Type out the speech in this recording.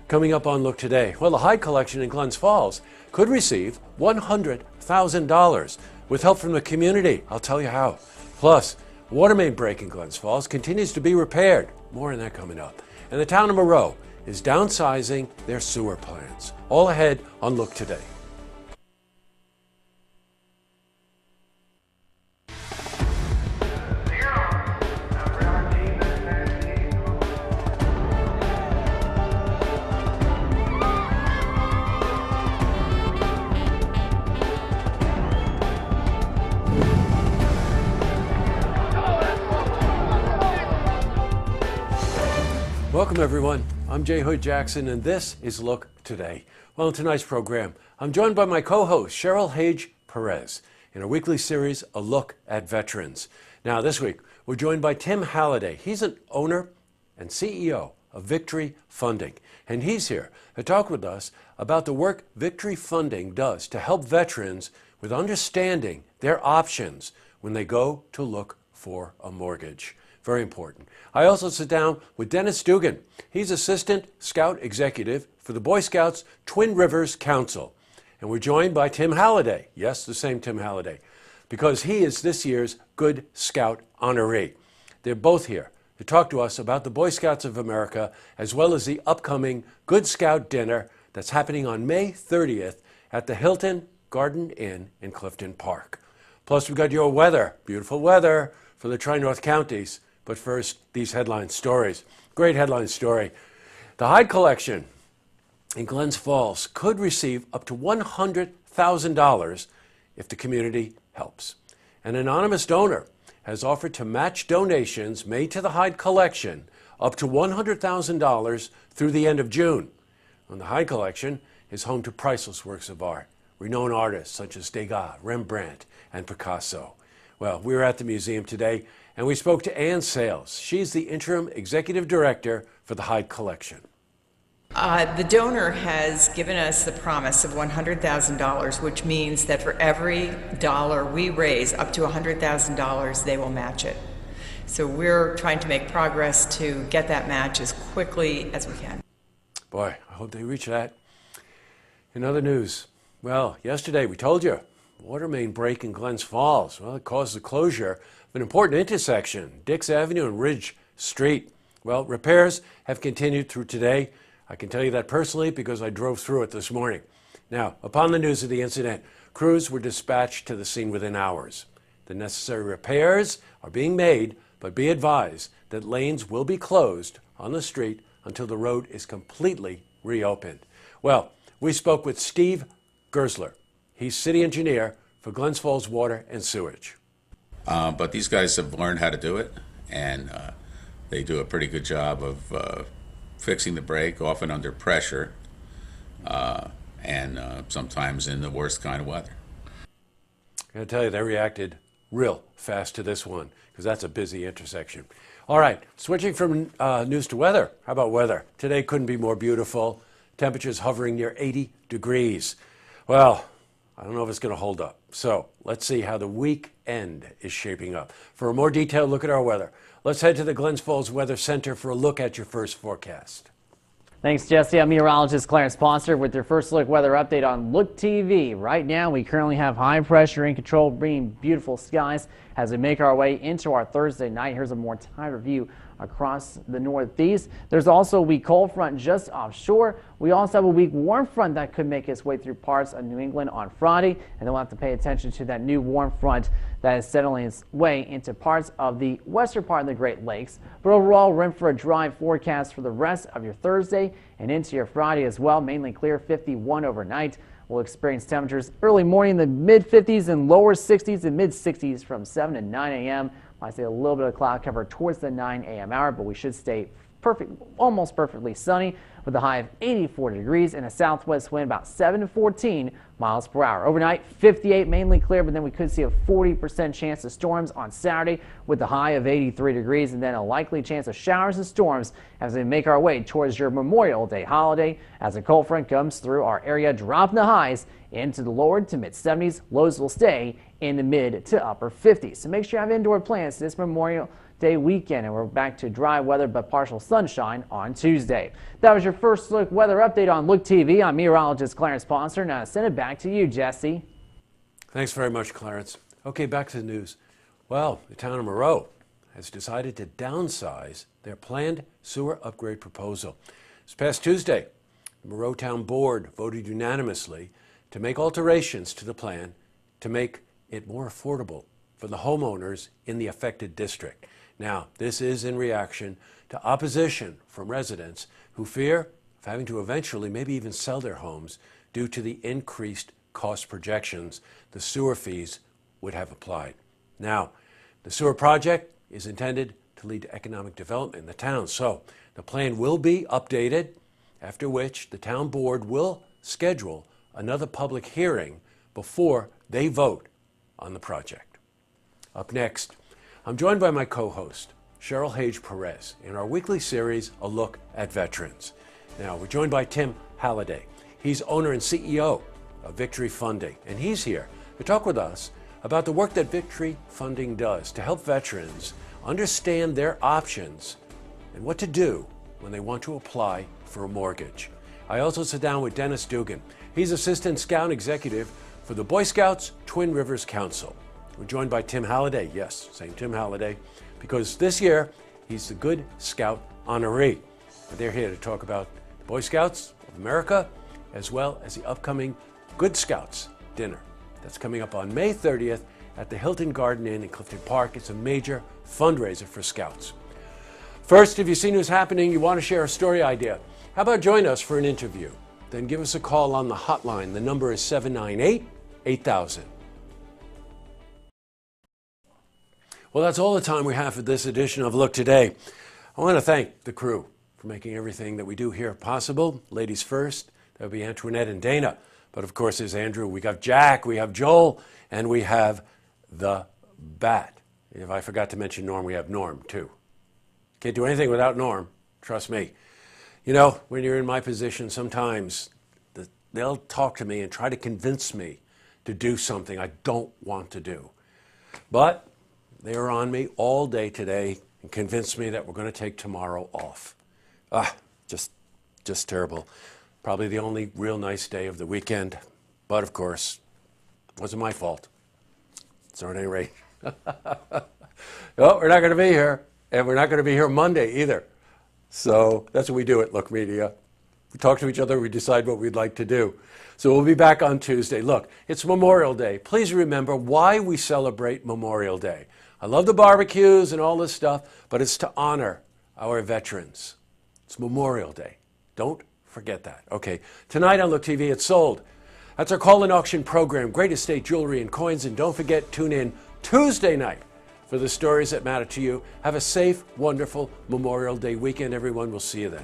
Coming up on Look Today, well, the Hyde Collection in Glens Falls could receive $100,000 with help from the community. I'll tell you how. Plus, water main break in Glens Falls continues to be repaired. More on that coming up. And the town of Moreau is downsizing their sewer plans. All ahead on Look Today. Welcome everyone, I'm J. Hood Jackson and this is Look Today. Well, in tonight's program, I'm joined by my co-host Cheryl Hage Perez in our weekly series, A Look at Veterans. Now this week, we're joined by Tim Halliday. He's an owner and CEO of Victory Funding, and he's here to talk with us about the work Victory Funding does to help veterans with understanding their options when they go to look for a mortgage. Very important. I also sit down with Dennis Dugan. He's Assistant Scout Executive for the Boy Scouts Twin Rivers Council. And we're joined by Tim Halliday. Yes, the same Tim Halliday, because he is this year's Good Scout honoree. They're both here to talk to us about the Boy Scouts of America, as well as the upcoming Good Scout dinner that's happening on May 30th at the Hilton Garden Inn in Clifton Park. Plus, we've got your weather, beautiful weather for the Tri-North counties. But first, these headline stories. Great headline story. The Hyde Collection in Glens Falls could receive up to $100,000 if the community helps. An anonymous donor has offered to match donations made to the Hyde Collection up to $100,000 through the end of June. And the Hyde Collection is home to priceless works of art, renowned artists such as Degas, Rembrandt, and Picasso. Well, we were at the museum today, and we spoke to Ann Sales. She's the interim executive director for the Hyde Collection. The donor has given us the promise of $100,000, which means that for every dollar we raise up to $100,000, they will match it. So we're trying to make progress to get that match as quickly as we can. Boy, I hope they reach that. In other news, well, yesterday we told you, water main break in Glens Falls. Well, it caused the closure of an important intersection, Dix Avenue and Ridge Street. Well, repairs have continued through today. I can tell you that personally because I drove through it this morning. Now, upon the news of the incident, crews were dispatched to the scene within hours. The necessary repairs are being made, but be advised that lanes will be closed on the street until the road is completely reopened. Well, we spoke with Steve Gersler. He's city engineer for Glens Falls Water and Sewage. But these guys have learned how to do it, and they do a pretty good job of fixing the break, often under pressure, and sometimes in the worst kind of weather. I gotta tell you, they reacted real fast to this one, because that's a busy intersection. All right, switching from news to weather. How about weather? Today couldn't be more beautiful. Temperatures hovering near 80 degrees. Well, I don't know if it's going to hold up. So let's see how the weekend is shaping up. For a more detailed look at our weather, let's head to the Glens Falls Weather Center for a look at your first forecast. Thanks, Jesse. I'm meteorologist Clarence Ponster with your first look weather update on Look TV. Right now, we currently have high pressure in control, bringing beautiful skies as we make our way into our Thursday night. Here's a more tighter view across the northeast. There's also a weak cold front just offshore. We also have a weak warm front that could make its way through parts of New England on Friday, and then we'll have to pay attention to that new warm front that is settling its way into parts of the western part of the Great Lakes. But overall, we're in for a dry forecast for the rest of your Thursday and into your Friday as well. Mainly clear, 51 overnight. We'll experience temperatures early morning in the mid-50s and lower 60s and mid-60s from 7 to 9 a.m. I say a little bit of cloud cover towards the 9 a.m. hour, but we should stay almost perfectly sunny with a high of 84 degrees and a southwest wind about 7 to 14 miles per hour. Overnight, 58, mainly clear, but then we could see a 40% chance of storms on Saturday with a high of 83 degrees and then a likely chance of showers and storms as we make our way towards your Memorial Day holiday as a cold front comes through our area, dropping the highs into the lower to mid 70s. Lows will stay in the mid to upper 50s. So make sure you have indoor plants this Memorial Day weekend, and we're back to dry weather but partial sunshine on Tuesday. That was your first look weather update on Look TV. I'm meteorologist Clarence Ponser. Now send it back to you, Jesse. Thanks very much, Clarence. Okay, back to the news. Well, the town of Moreau has decided to downsize their planned sewer upgrade proposal. This past Tuesday, the Moreau Town Board voted unanimously to make alterations to the plan to make it more affordable for the homeowners in the affected district. Now, this is in reaction to opposition from residents who fear of having to eventually maybe even sell their homes due to the increased cost projections the sewer fees would have applied. Now, the sewer project is intended to lead to economic development in the town, so the plan will be updated, after which the town board will schedule another public hearing before they vote on the project. Up next, I'm joined by my co-host, Cheryl Hyde Perez, in our weekly series, A Look at Veterans. Now, we're joined by Tim Halliday. He's owner and CEO of Victory Funding, and he's here to talk with us about the work that Victory Funding does to help veterans understand their options and what to do when they want to apply for a mortgage. I also sit down with Dennis Dugan. He's Assistant Scout Executive for the Boy Scouts Twin Rivers Council. We're joined by Tim Halliday, yes, same Tim Halliday, because this year he's the Good Scout honoree. But they're here to talk about the Boy Scouts of America as well as the upcoming Good Scouts dinner. That's coming up on May 30th at the Hilton Garden Inn in Clifton Park. It's a major fundraiser for Scouts. First, if you've seen what's happening, you want to share a story idea, how about join us for an interview? Then give us a call on the hotline. The number is 798-8000. Well, that's all the time we have for this edition of Look Today. I want to thank the crew for making everything that we do here possible. Ladies first, that would be Antoinette and Dana. But of course, there's Andrew, we got Jack, we have Joel, and we have the Bat. If I forgot to mention Norm, we have Norm too. Can't do anything without Norm, trust me. You know, when you're in my position, sometimes they'll talk to me and try to convince me to do something I don't want to do. But they are on me all day today and convinced me that we're going to take tomorrow off. Just terrible. Probably the only real nice day of the weekend. But of course, it wasn't my fault. So at any rate, well, we're not going to be here. And we're not going to be here Monday either. So that's what we do at Look Media. We talk to each other, we decide what we'd like to do. So we'll be back on Tuesday. Look, it's Memorial Day. Please remember why we celebrate Memorial Day. I love the barbecues and all this stuff, but it's to honor our veterans. It's Memorial Day. Don't forget that. Okay, tonight on Look TV, it's sold. That's our call-in auction program, Great Estate Jewelry and Coins. And don't forget, tune in Tuesday night for the stories that matter to you. Have a safe, wonderful Memorial Day weekend, everyone. We'll see you then.